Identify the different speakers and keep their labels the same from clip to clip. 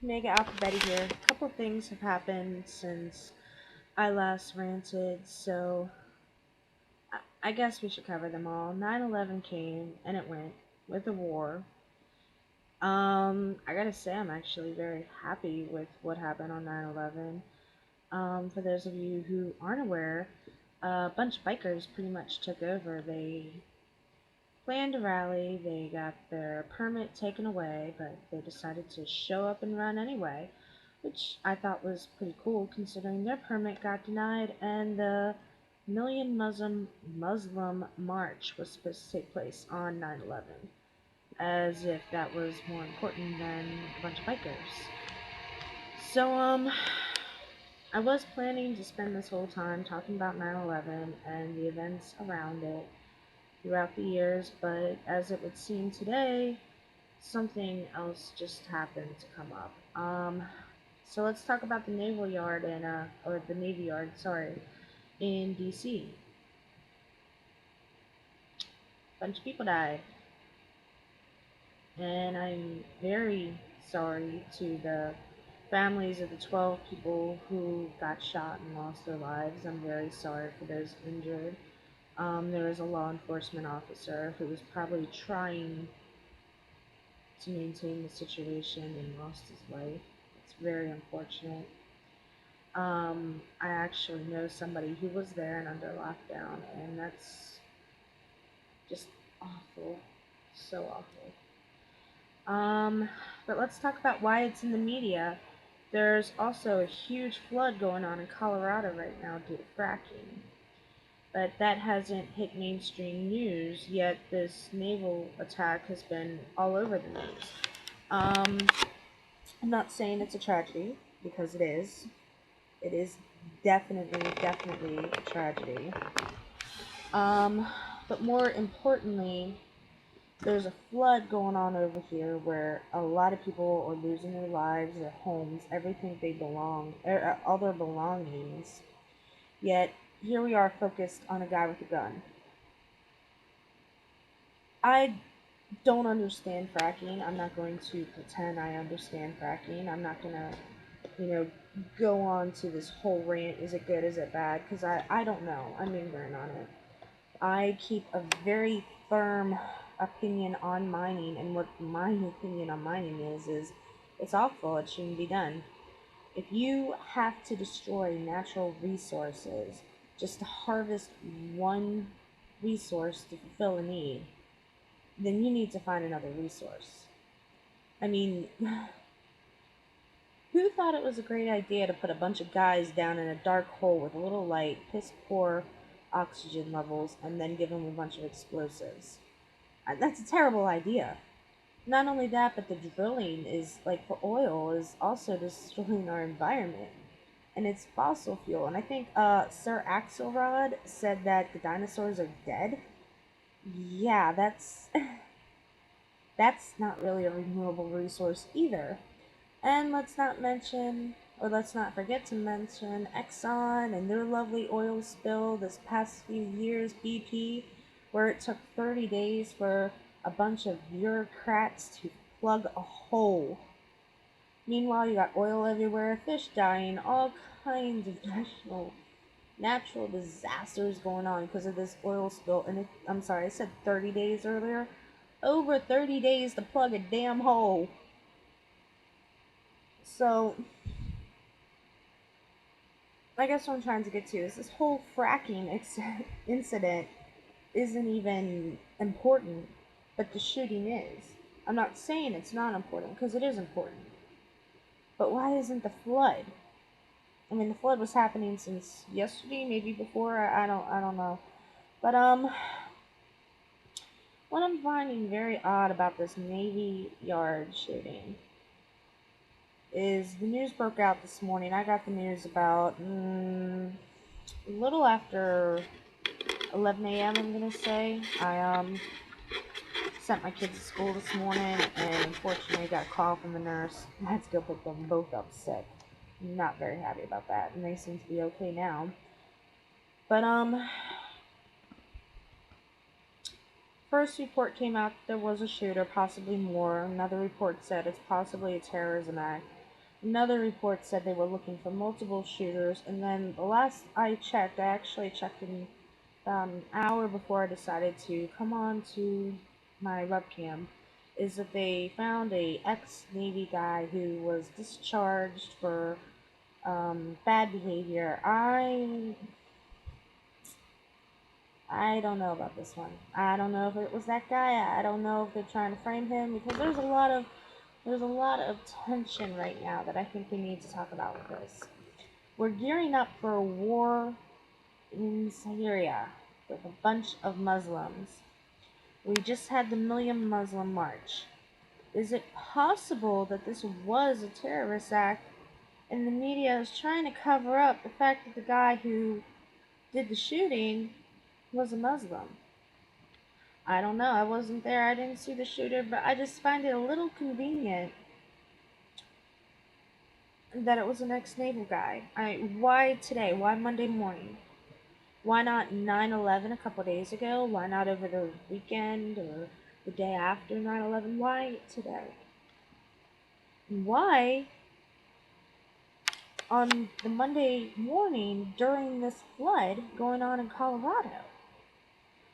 Speaker 1: Mega alphabet here. A couple things have happened since I last ranted, so I guess we should cover them all. 9/11 came and it went with a war. I gotta say, I'm actually very happy with what happened on 9/11. For those of you who aren't aware, a bunch of bikers pretty much took over. They planned a rally, they got their permit taken away, but they decided to show up and run anyway, which I thought was pretty cool considering their permit got denied and the Million Muslim March was supposed to take place on 9/11, as if that was more important than a bunch of bikers. So, I was planning to spend this whole time talking about 9/11 and the events around it throughout the years, but as it would seem today, something else just happened to come up. So let's talk about the Naval Yard or the Navy Yard, sorry, in DC. Bunch of people died, and I'm very sorry to the families of the 12 people who got shot and lost their lives. I'm very sorry for those injured. There was a law enforcement officer who was probably trying to maintain the situation and lost his life. It's very unfortunate. I actually know somebody who was there and under lockdown, and that's just awful. So awful. But let's talk about why it's in the media. There's also a huge flood going on in Colorado right now due to fracking. But that hasn't hit mainstream news, yet this naval attack has been all over the news. Um, I'm not saying it's a tragedy, because it is. It is definitely a tragedy. Um, but more importantly, there's a flood going on over here where a lot of people are losing their lives, their homes, everything they belong, all their belongings. Yet here we are focused on a guy with a gun. I don't understand fracking. I'm not going to pretend I understand fracking. I'm not gonna, you know, go on to this whole rant. Is it good? Is it bad? Because I don't know. I'm ignorant on it. I keep a very firm opinion on mining, and what my opinion on mining is it's awful. It shouldn't be done. If you have to destroy natural resources just to harvest one resource to fulfill a need, then you need to find another resource. I mean, who thought it was a great idea to put a bunch of guys down in a dark hole with a little light, piss poor oxygen levels, and then give them a bunch of explosives? That's a terrible idea. Not only that, but the drilling is, like, for oil, is also destroying our environment. And it's fossil fuel. And I think Sir Axelrod said that the dinosaurs are dead. Yeah, that's not really a renewable resource either. And let's not forget to mention Exxon and their lovely oil spill this past few years, BP, where it took 30 days for a bunch of bureaucrats to plug a hole. Meanwhile, you got oil everywhere, fish dying, all kinds of natural disasters going on because of this oil spill. And I'm sorry, I said 30 days earlier. Over 30 days to plug a damn hole. So, I guess what I'm trying to get to is this whole fracking incident isn't even important, but the shooting is. I'm not saying it's not important, because it is important. But why isn't the flood? I mean, the flood was happening since yesterday, maybe before. I don't know. But what I'm finding very odd about this Navy Yard shooting is the news broke out this morning. I got the news about a little after 11 a.m. I'm gonna say. I sent my kids to school this morning, and unfortunately got a call from the nurse. I had to go pick them both up sick. Not very happy about that, and they seem to be okay now. But First report came out there was a shooter, possibly more. Another report said it's possibly a terrorism act. Another report said they were looking for multiple shooters. And then the last I checked, I actually checked in an hour before I decided to come on to my webcam, is that they found a ex-Navy guy who was discharged for bad behavior. I don't know about this one. I don't know if it was that guy. I don't know if they're trying to frame him, because there's a lot of tension right now that I think we need to talk about with this. We're gearing up for a war in Syria with a bunch of Muslims. We just had the Million Muslim March. Is it possible that this was a terrorist act and the media is trying to cover up the fact that the guy who did the shooting was a Muslim? I don't know. I wasn't there. I didn't see the shooter, but I just find it a little convenient that it was an ex-naval guy. Why today? Why Monday morning? Why not 9/11 a couple days ago? Why not over the weekend or the day after 9/11? Why today? Why on the Monday morning during this flood going on in Colorado?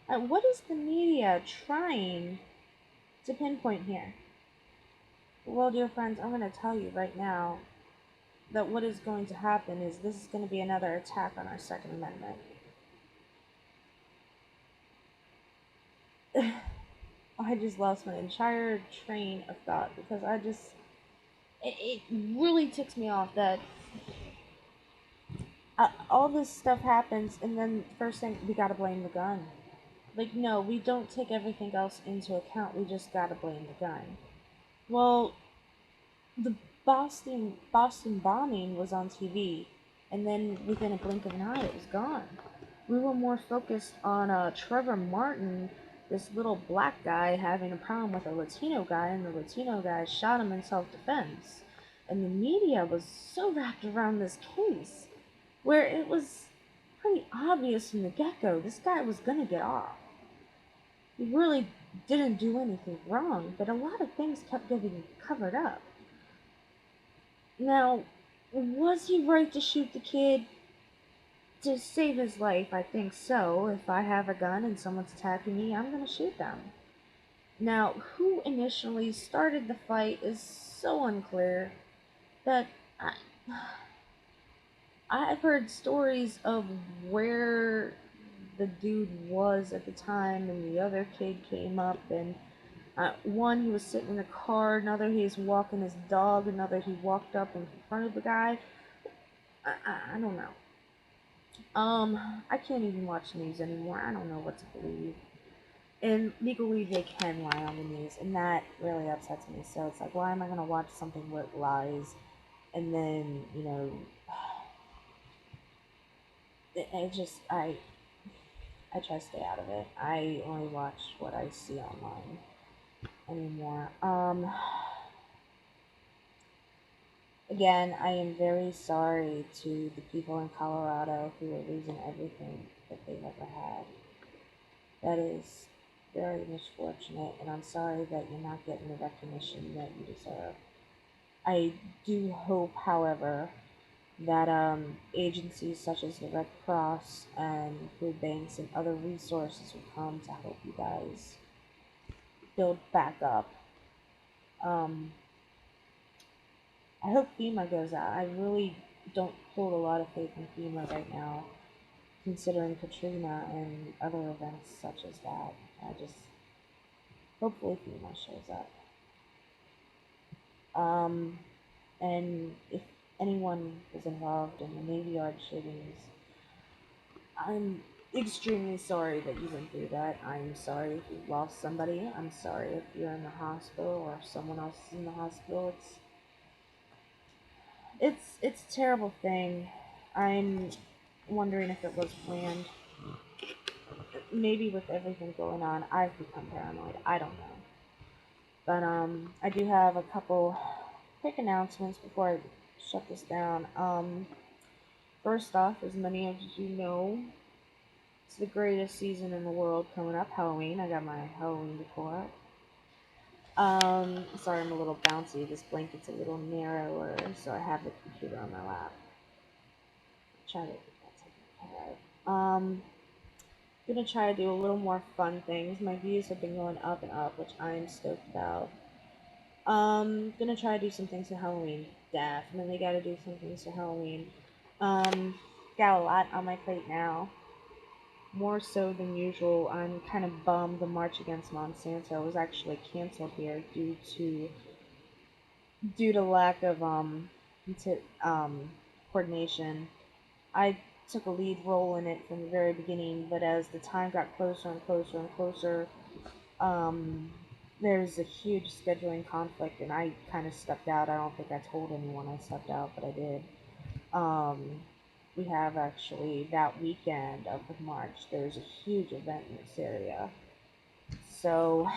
Speaker 1: What is the media trying to pinpoint here? Well, dear friends, I'm going to tell you right now that what is going to happen is this is going to be another attack on our Second Amendment. I just lost my entire train of thought because it really ticks me off that all this stuff happens and then first thing, we gotta blame the gun. Like, no, we don't take everything else into account, we just gotta blame the gun. Well, the Boston bombing was on TV, and then within a blink of an eye, it was gone. We were more focused on Trevor Martin, this little black guy having a problem with a Latino guy, and the Latino guy shot him in self-defense. And the media was so wrapped around this case, where it was pretty obvious from the get-go this guy was gonna get off. He really didn't do anything wrong, but a lot of things kept getting covered up. Now, was he right to shoot the kid to save his life? I think so. If I have a gun and someone's attacking me, I'm gonna shoot them. Now, who initially started the fight is so unclear that I've heard stories of where the dude was at the time, and the other kid came up, and one, he was sitting in a car, another, he was walking his dog, another, he walked up and confronted the guy. I don't know. I can't even watch news anymore. I don't know what to believe. And legally, they can lie on the news, and that really upsets me. So it's like, why am I gonna watch something with lies, and then I try to stay out of it. I only watch what I see online anymore. Again, I am very sorry to the people in Colorado who are losing everything that they've ever had. That is very misfortunate, and I'm sorry that you're not getting the recognition that you deserve. I do hope, however, that agencies such as the Red Cross and food banks and other resources will come to help you guys build back up. Um, I hope FEMA goes out. I really don't hold a lot of faith in FEMA right now, considering Katrina and other events such as that. Hopefully FEMA shows up. And if anyone was involved in the Navy Yard shootings, I'm extremely sorry that you went through that. I'm sorry if you lost somebody. I'm sorry if you're in the hospital or if someone else is in the hospital. It's a terrible thing. I'm wondering if it was planned. Maybe with everything going on, I've become paranoid. I don't know. But I do have a couple quick announcements before I shut this down. First off, as many of you know, It's the greatest season in the world coming up, Halloween. I got my Halloween decor up. Sorry, I'm a little bouncy. This blanket's a little narrower, so I have the computer on my lap. Try to get that taken care of. Gonna try to do a little more fun things. My views have been going up and up, which I'm stoked about. Gonna try to do some things for Halloween. Definitely gotta do some things for Halloween. Um, got a lot on my plate now. More so than usual. I'm kind of bummed the March Against Monsanto was actually canceled here due to lack of to, coordination. I took a lead role in it from the very beginning, but as the time got closer and closer and closer, um, there's a huge scheduling conflict, and I kind of stepped out. I don't think I told anyone I stepped out, but I did. Um, we have actually that weekend of March, there's a huge event in this area. So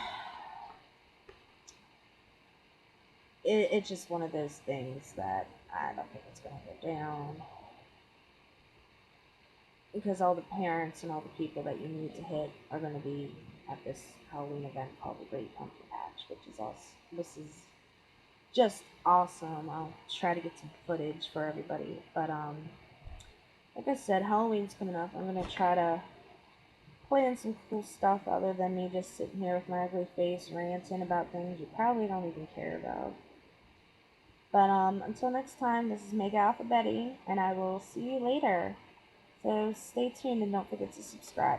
Speaker 1: it's just one of those things that I don't think it's going to go down because all the parents and all the people that you need to hit are going to be at this Halloween event called the Great Pumpkin Patch, which is awesome. This is just awesome. I'll try to get some footage for everybody, but like I said, Halloween's coming up. I'm gonna try to plan some cool stuff other than me just sitting here with my ugly face ranting about things you probably don't even care about. But until next time, this is Mega Alpha Betty, and I will see you later. So stay tuned and don't forget to subscribe.